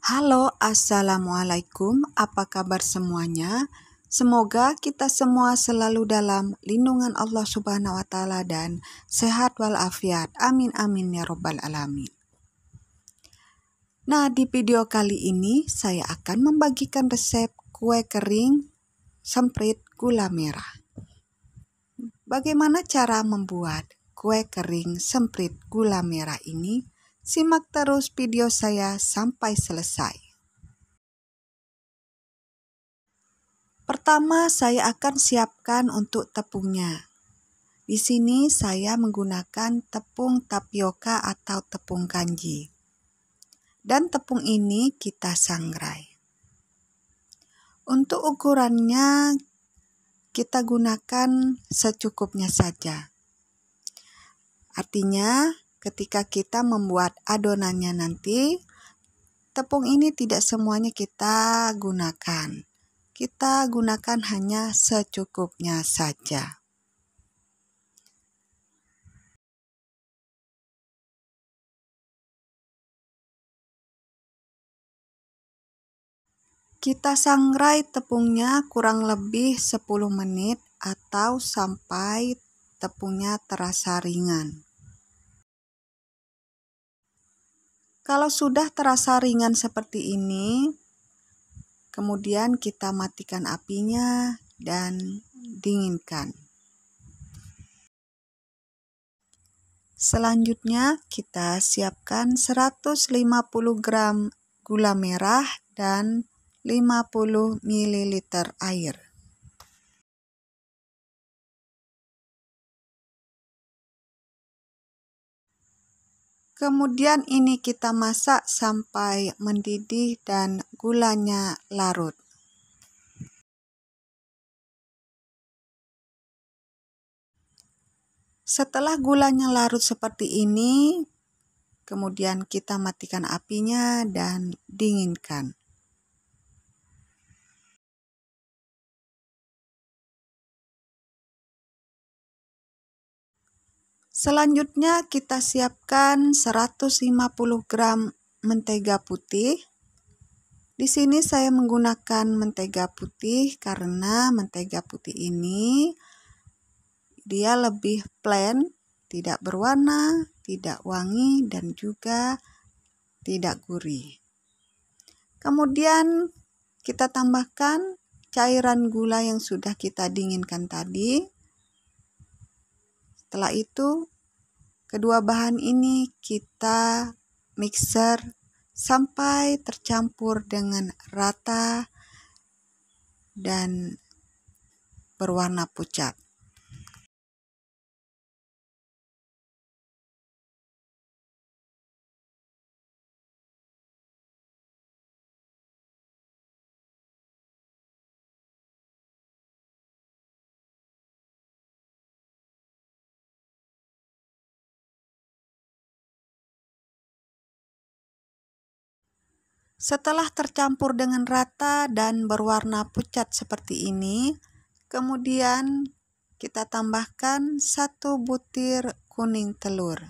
Halo, Assalamualaikum. Apa kabar semuanya? Semoga kita semua selalu dalam lindungan Allah Subhanahu wa Ta'ala dan sehat walafiat. Amin, amin ya Robbal 'Alamin. Nah, di video kali ini saya akan membagikan resep kue kering semprit gula merah. Bagaimana cara membuat kue kering semprit gula merah ini? Simak terus video saya sampai selesai. Pertama, saya akan siapkan untuk tepungnya. Di sini saya menggunakan tepung tapioka atau tepung kanji. Dan tepung ini kita sangrai. Untuk ukurannya kita gunakan secukupnya saja. Artinya, ketika kita membuat adonannya nanti, tepung ini tidak semuanya kita gunakan. Kita gunakan hanya secukupnya saja. Kita sangrai tepungnya kurang lebih 10 menit atau sampai tepungnya terasa ringan. Kalau sudah terasa ringan seperti ini, kemudian kita matikan apinya dan dinginkan. Selanjutnya kita siapkan 150 gram gula merah dan 50 ml air. Kemudian ini kita masak sampai mendidih dan gulanya larut. Setelah gulanya larut seperti ini, kemudian kita matikan apinya dan dinginkan. Selanjutnya kita siapkan 150 gram mentega putih. Di sini saya menggunakan mentega putih karena mentega putih ini dia lebih plain, tidak berwarna, tidak wangi, dan juga tidak gurih. Kemudian kita tambahkan cairan gula yang sudah kita dinginkan tadi. Setelah itu, kedua bahan ini kita mixer sampai tercampur dengan rata dan berwarna pucat. Setelah tercampur dengan rata dan berwarna pucat seperti ini, kemudian kita tambahkan 1 butir kuning telur.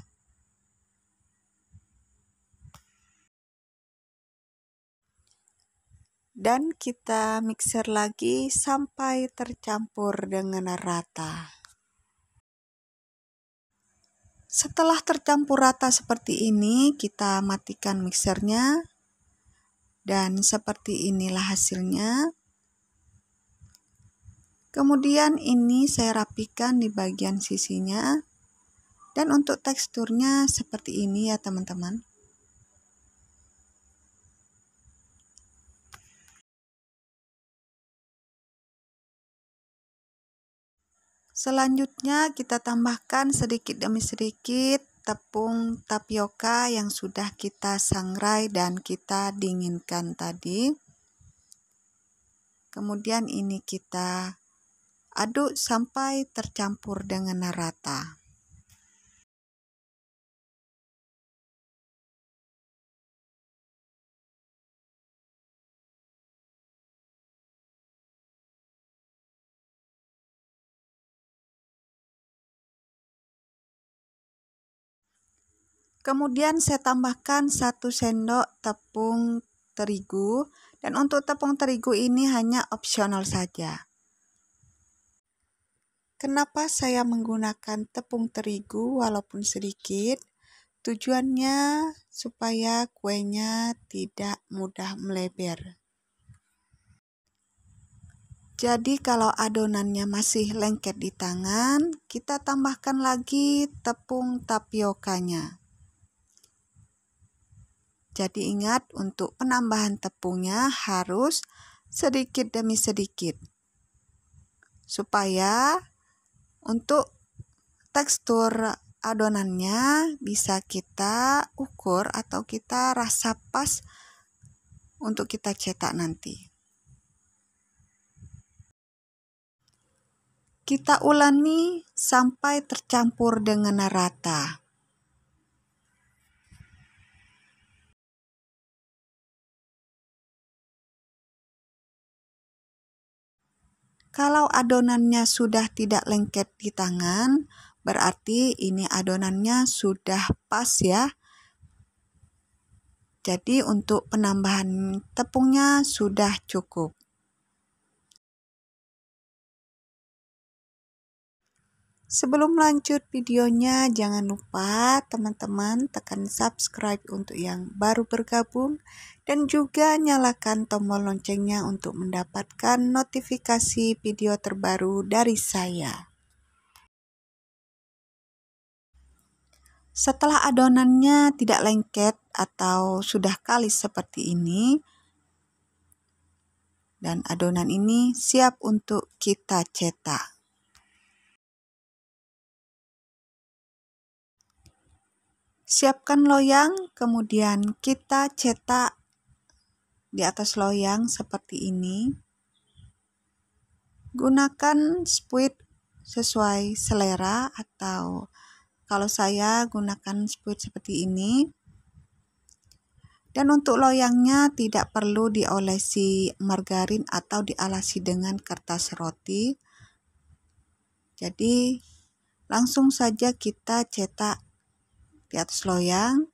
Dan kita mixer lagi sampai tercampur dengan rata. Setelah tercampur rata seperti ini, kita matikan mixernya. Dan seperti inilah hasilnya. Kemudian ini saya rapikan di bagian sisinya. Dan untuk teksturnya seperti ini ya teman-teman. Selanjutnya kita tambahkan sedikit demi sedikit tepung tapioka yang sudah kita sangrai dan kita dinginkan tadi. Kemudian ini kita aduk sampai tercampur dengan rata. Kemudian saya tambahkan 1 sendok tepung terigu, dan untuk tepung terigu ini hanya opsional saja. Kenapa saya menggunakan tepung terigu walaupun sedikit? Tujuannya supaya kuenya tidak mudah meleber. Jadi kalau adonannya masih lengket di tangan, kita tambahkan lagi tepung tapiokanya. Jadi ingat, untuk penambahan tepungnya harus sedikit demi sedikit. Supaya untuk tekstur adonannya bisa kita ukur atau kita rasa pas untuk kita cetak nanti. Kita uleni sampai tercampur dengan rata. Kalau adonannya sudah tidak lengket di tangan, berarti ini adonannya sudah pas ya. Jadi untuk penambahan tepungnya sudah cukup. Sebelum lanjut videonya, jangan lupa teman-teman tekan subscribe untuk yang baru bergabung dan juga nyalakan tombol loncengnya untuk mendapatkan notifikasi video terbaru dari saya. Setelah adonannya tidak lengket atau sudah kalis seperti ini, dan adonan ini siap untuk kita cetak. Siapkan loyang, kemudian kita cetak di atas loyang seperti ini. Gunakan spuit sesuai selera, atau kalau saya gunakan spuit seperti ini. Dan untuk loyangnya tidak perlu diolesi margarin atau dialasi dengan kertas roti. Jadi langsung saja kita cetak di atas loyang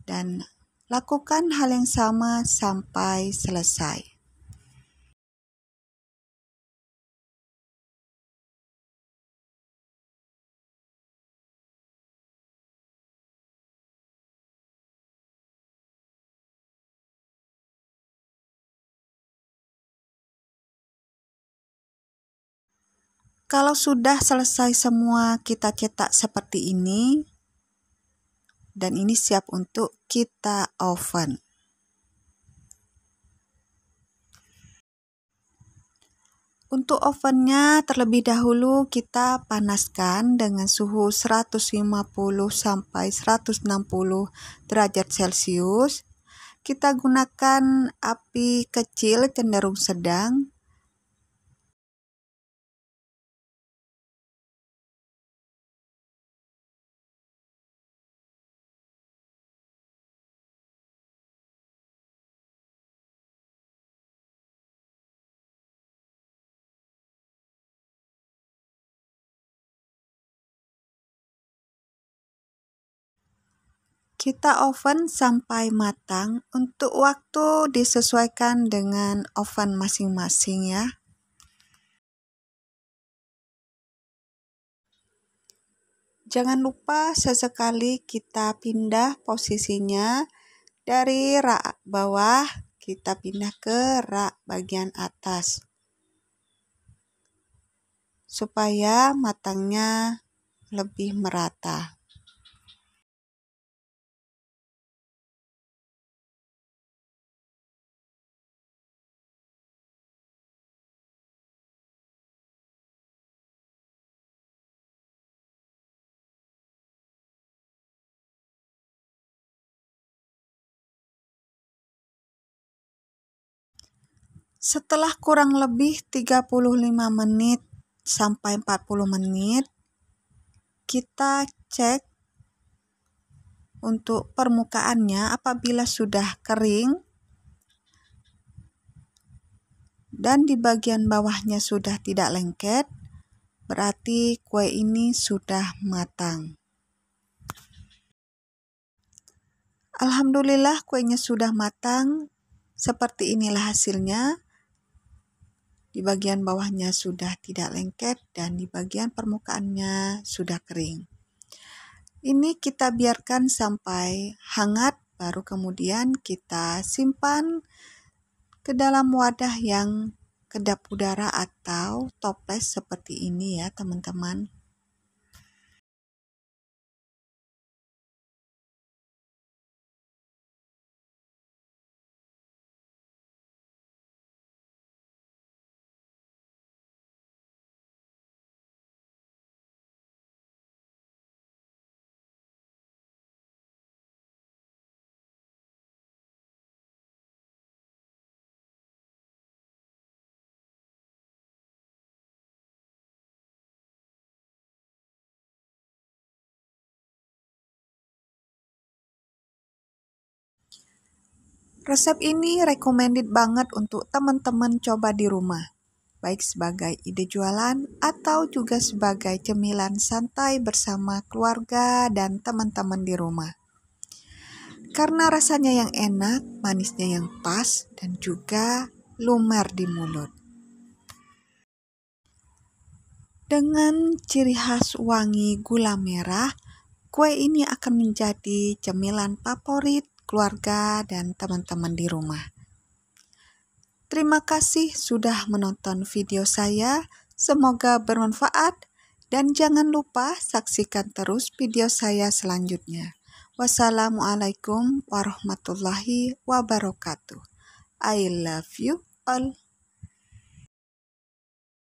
dan lakukan hal yang sama sampai selesai. Kalau sudah selesai semua kita cetak seperti ini, dan ini siap untuk kita oven. Untuk ovennya terlebih dahulu kita panaskan dengan suhu 150 sampai 160 derajat Celcius. Kita gunakan api kecil cenderung sedang. Kita oven sampai matang. Untuk waktu disesuaikan dengan oven masing-masing ya. Jangan lupa sesekali kita pindah posisinya dari rak bawah, kita pindah ke rak bagian atas. Supaya matangnya lebih merata. Setelah kurang lebih 35 menit sampai 40 menit, kita cek untuk permukaannya. Apabila sudah kering dan di bagian bawahnya sudah tidak lengket, berarti kue ini sudah matang. Alhamdulillah kuenya sudah matang. Seperti inilah hasilnya. Di bagian bawahnya sudah tidak lengket dan di bagian permukaannya sudah kering. Ini kita biarkan sampai hangat, baru kemudian kita simpan ke dalam wadah yang kedap udara atau toples seperti ini ya teman-teman. Resep ini recommended banget untuk teman-teman coba di rumah, baik sebagai ide jualan atau juga sebagai cemilan santai bersama keluarga dan teman-teman di rumah. Karena rasanya yang enak, manisnya yang pas, dan juga lumer di mulut. Dengan ciri khas wangi gula merah, kue ini akan menjadi cemilan favorit keluarga dan teman-teman di rumah. Terima kasih sudah menonton video saya, semoga bermanfaat dan jangan lupa saksikan terus video saya selanjutnya. Wassalamualaikum warahmatullahi wabarakatuh. I love you all.